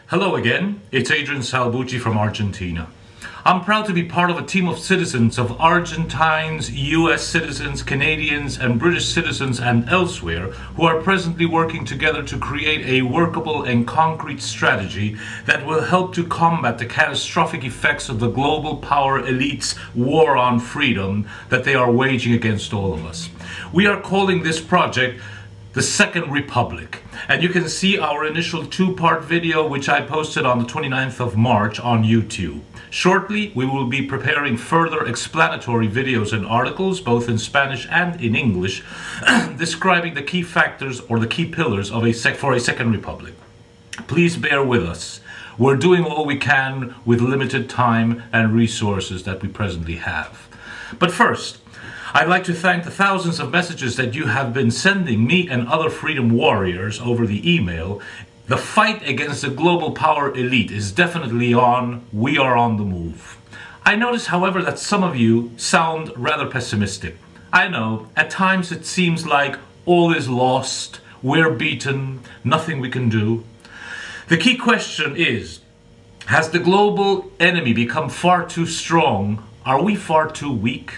Hello again, it's Adrian Salbuchi from Argentina. I'm proud to be part of a team of citizens of Argentines, US citizens, Canadians and British citizens and elsewhere who are presently working together to create a workable and concrete strategy that will help to combat the catastrophic effects of the global power elite's war on freedom that they are waging against all of us. We are calling this project the Second Republic, and you can see our initial two-part video which I posted on the 29th of March on YouTube. Shortly we will be preparing further explanatory videos and articles both in Spanish and in English describing the key factors or the key pillars of for a Second Republic. Please bear with us. We're doing all we can with limited time and resources that we presently have. But first, I'd like to thank the thousands of messages that you have been sending me and other freedom warriors over the email. The fight against the global power elite is definitely on. We are on the move. I notice, however, that some of you sound rather pessimistic. I know, at times it seems like all is lost, we're beaten, nothing we can do. The key question is, has the global enemy become far too strong? Are we far too weak?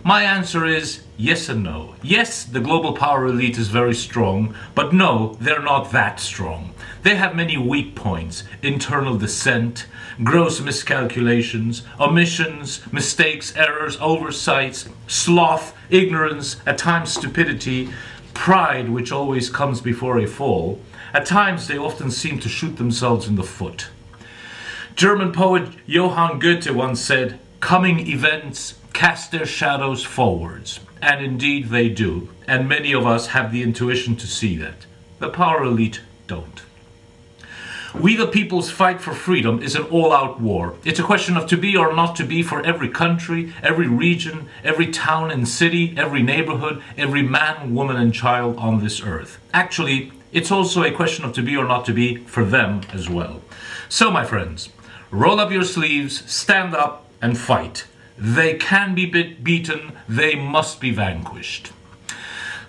My answer is yes and no. Yes, the global power elite is very strong, but no, they're not that strong. They have many weak points: internal dissent, gross miscalculations, omissions, mistakes, errors, oversights, sloth, ignorance, at times stupidity, pride which always comes before a fall. At times they often seem to shoot themselves in the foot. German poet Johann Goethe once said, "Coming events cast their shadows forwards," and indeed they do, and many of us have the intuition to see that. The power elite don't. We the people's fight for freedom is an all-out war. It's a question of to be or not to be for every country, every region, every town and city, every neighborhood, every man, woman and child on this earth. Actually, it's also a question of to be or not to be for them as well. So my friends, roll up your sleeves, stand up and fight. They can be beaten, they must be vanquished.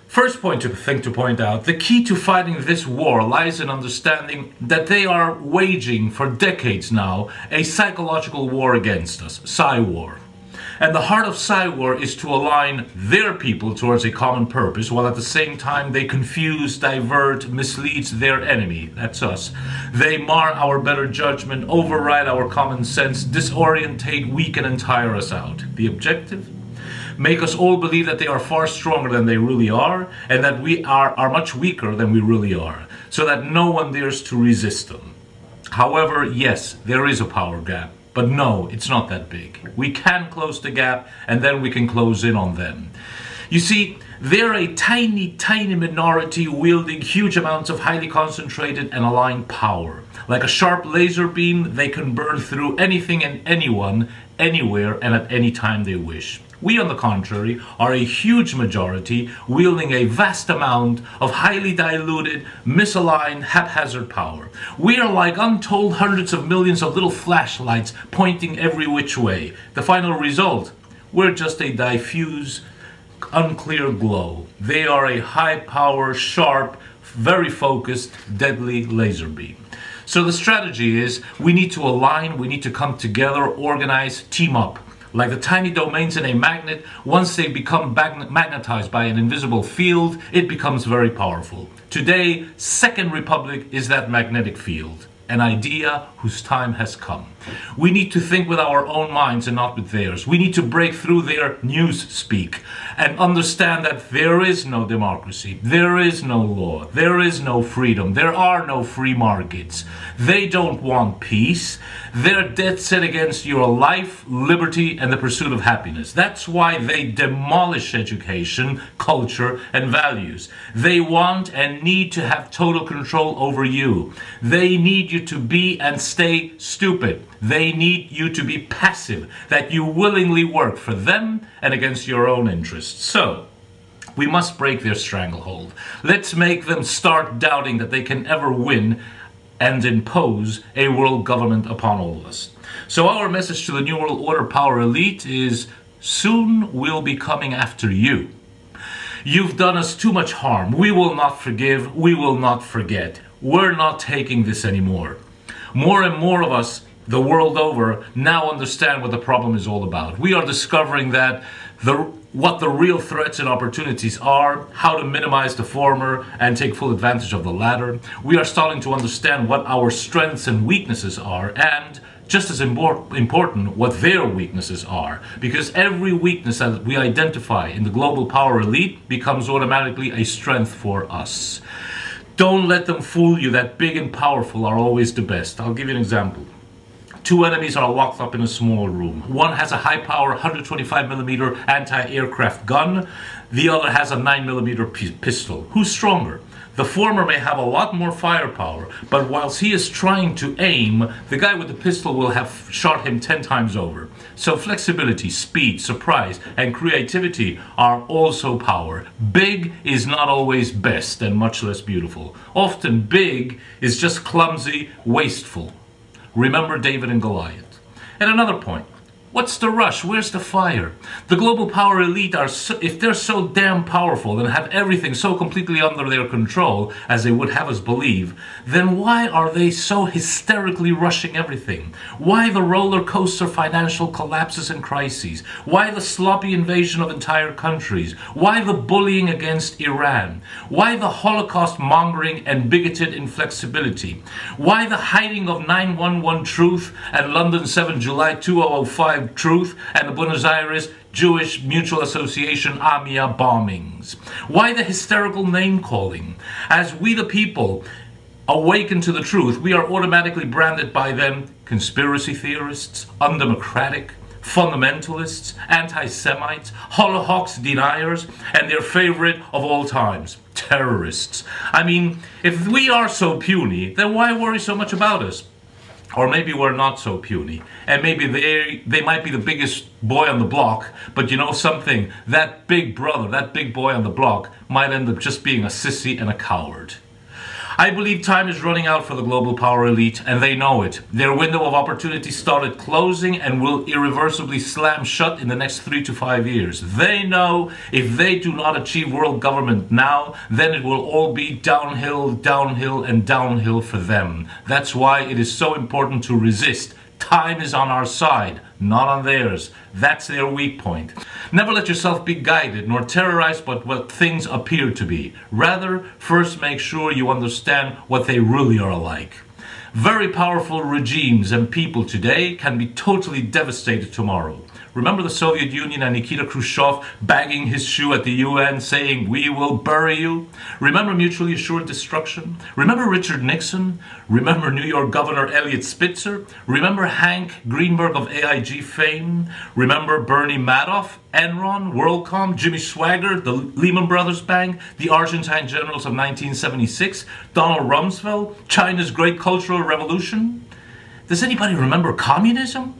First thing to point out, the key to fighting this war lies in understanding that they are waging for decades now a psychological war against us, Psy-War. And the heart of Psy-War is to align their people towards a common purpose, while at the same time they confuse, divert, misleads their enemy, that's us. They mar our better judgment, override our common sense, disorientate, weaken and tire us out. The objective? Make us all believe that they are far stronger than they really are, and that we are much weaker than we really are, so that no one dares to resist them. However, yes, there is a power gap. But no, it's not that big. We can close the gap and then we can close in on them. You see, they're a tiny, tiny minority wielding huge amounts of highly concentrated and aligned power. Like a sharp laser beam, they can burn through anything and anyone, anywhere and at any time they wish. We, on the contrary, are a huge majority wielding a vast amount of highly diluted, misaligned, haphazard power. We are like untold hundreds of millions of little flashlights pointing every which way. The final result? We're just a diffuse, unclear glow. They are a high-power, sharp, very focused, deadly laser beam. So the strategy is we need to align, we need to come together, organize, team up. Like the tiny domains in a magnet, once they become magnetized by an invisible field, it becomes very powerful. Today, Second Republic is that magnetic field, an idea whose time has come. We need to think with our own minds and not with theirs. We need to break through their news speak and understand that there is no democracy, there is no law, there is no freedom, there are no free markets. They don't want peace. They're dead set against your life, liberty, and the pursuit of happiness. That's why they demolish education, culture, and values. They want and need to have total control over you. They need you to be and stay stupid. They need you to be passive, that you willingly work for them and against your own interests. So, we must break their stranglehold. Let's make them start doubting that they can ever win and impose a world government upon all of us. So our message to the New World Order power elite is, soon we'll be coming after you. You've done us too much harm. We will not forgive. We will not forget. We're not taking this anymore. More and more of us, the world over, now understand what the problem is all about. We are discovering that what the real threats and opportunities are, how to minimize the former and take full advantage of the latter. We are starting to understand what our strengths and weaknesses are, and just as important, what their weaknesses are. Because every weakness that we identify in the global power elite becomes automatically a strength for us. Don't let them fool you that big and powerful are always the best. I'll give you an example. Two enemies are locked up in a small room. One has a high-power 125mm anti-aircraft gun. The other has a 9mm pistol. Who's stronger? The former may have a lot more firepower, but whilst he is trying to aim, the guy with the pistol will have shot him 10 times over. So flexibility, speed, surprise, and creativity are also power. Big is not always best, and much less beautiful. Often big is just clumsy, wasteful. Remember David and Goliath. And another point. What's the rush? Where's the fire? The global power elite are, if they're so damn powerful and have everything so completely under their control, as they would have us believe, then why are they so hysterically rushing everything? Why the roller coaster financial collapses and crises? Why the sloppy invasion of entire countries? Why the bullying against Iran? Why the Holocaust mongering and bigoted inflexibility? Why the hiding of 9/11 truth and London 7 July 2005 truth and the Buenos Aires Jewish Mutual Association AMIA bombings? Why the hysterical name calling? As we the people awaken to the truth, we are automatically branded by them conspiracy theorists, undemocratic, fundamentalists, anti-Semites, Holocaust deniers, and their favorite of all times, terrorists. I mean, if we are so puny, then why worry so much about us? Or maybe we're not so puny, and maybe they might be the biggest boy on the block, but you know something, that big brother, that big boy on the block might end up just being a sissy and a coward. I believe time is running out for the global power elite, and they know it. Their window of opportunity started closing and will irreversibly slam shut in the next 3 to 5 years. They know if they do not achieve world government now, then it will all be downhill, downhill, and downhill for them. That's why it is so important to resist. Time is on our side, not on theirs. That's their weak point. Never let yourself be guided nor terrorized by what things appear to be. Rather, first make sure you understand what they really are like. Very powerful regimes and people today can be totally devastated tomorrow. Remember the Soviet Union and Nikita Khrushchev bagging his shoe at the UN saying, "We will bury you"? Remember mutually assured destruction? Remember Richard Nixon? Remember New York Governor Eliot Spitzer? Remember Hank Greenberg of AIG fame? Remember Bernie Madoff, Enron, WorldCom, Jimmy Swaggart, the Lehman Brothers Bank, the Argentine generals of 1976, Donald Rumsfeld, China's Great Cultural Revolution? Does anybody remember communism?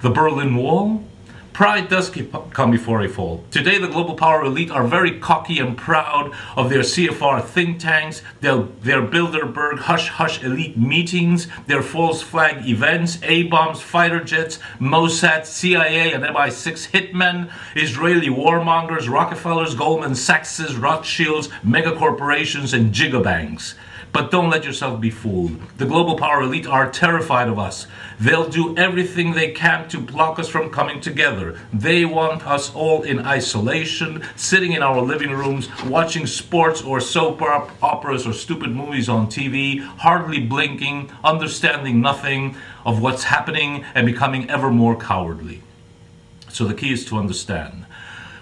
The Berlin Wall? Pride does come before a fall. Today, the global power elite are very cocky and proud of their CFR think tanks, their Bilderberg hush-hush elite meetings, their false flag events, A-bombs, fighter jets, Mossad, CIA, and MI6 hitmen, Israeli warmongers, Rockefellers, Goldman Sachs, Rothschilds, megacorporations, and gigabanks. But don't let yourself be fooled. The global power elite are terrified of us. They'll do everything they can to block us from coming together. They want us all in isolation, sitting in our living rooms, watching sports or soap operas or stupid movies on TV, hardly blinking, understanding nothing of what's happening, and becoming ever more cowardly. So the key is to understand,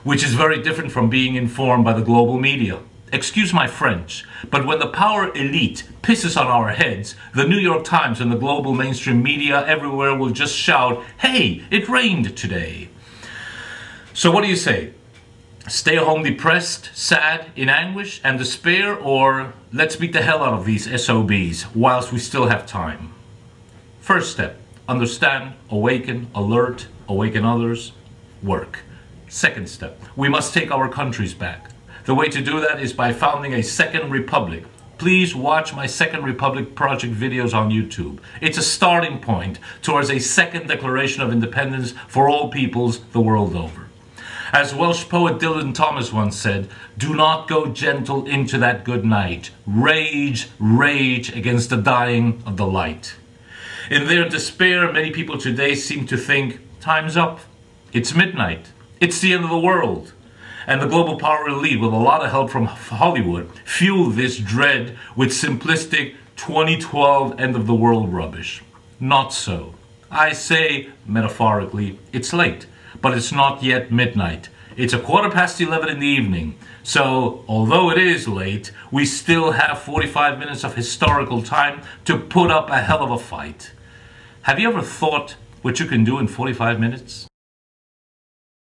which is very different from being informed by the global media. Excuse my French, but when the power elite pisses on our heads, the New York Times and the global mainstream media everywhere will just shout, "Hey, it rained today." So what do you say? Stay home depressed, sad, in anguish and despair, or let's beat the hell out of these SOBs whilst we still have time? First step, understand, awaken, alert, awaken others, work. Second step, we must take our countries back. The way to do that is by founding a second republic. Please watch my Second Republic Project videos on YouTube. It's a starting point towards a second declaration of independence for all peoples the world over. As Welsh poet Dylan Thomas once said, "Do not go gentle into that good night. Rage, rage against the dying of the light." In their despair, many people today seem to think, time's up. It's midnight. It's the end of the world. And the global power elite, with a lot of help from Hollywood, fuel this dread with simplistic 2012 end of the world rubbish. Not so. I say, metaphorically, it's late, but it's not yet midnight. It's 11:15 in the evening. So, although it is late, we still have 45 minutes of historical time to put up a hell of a fight. Have you ever thought what you can do in 45 minutes?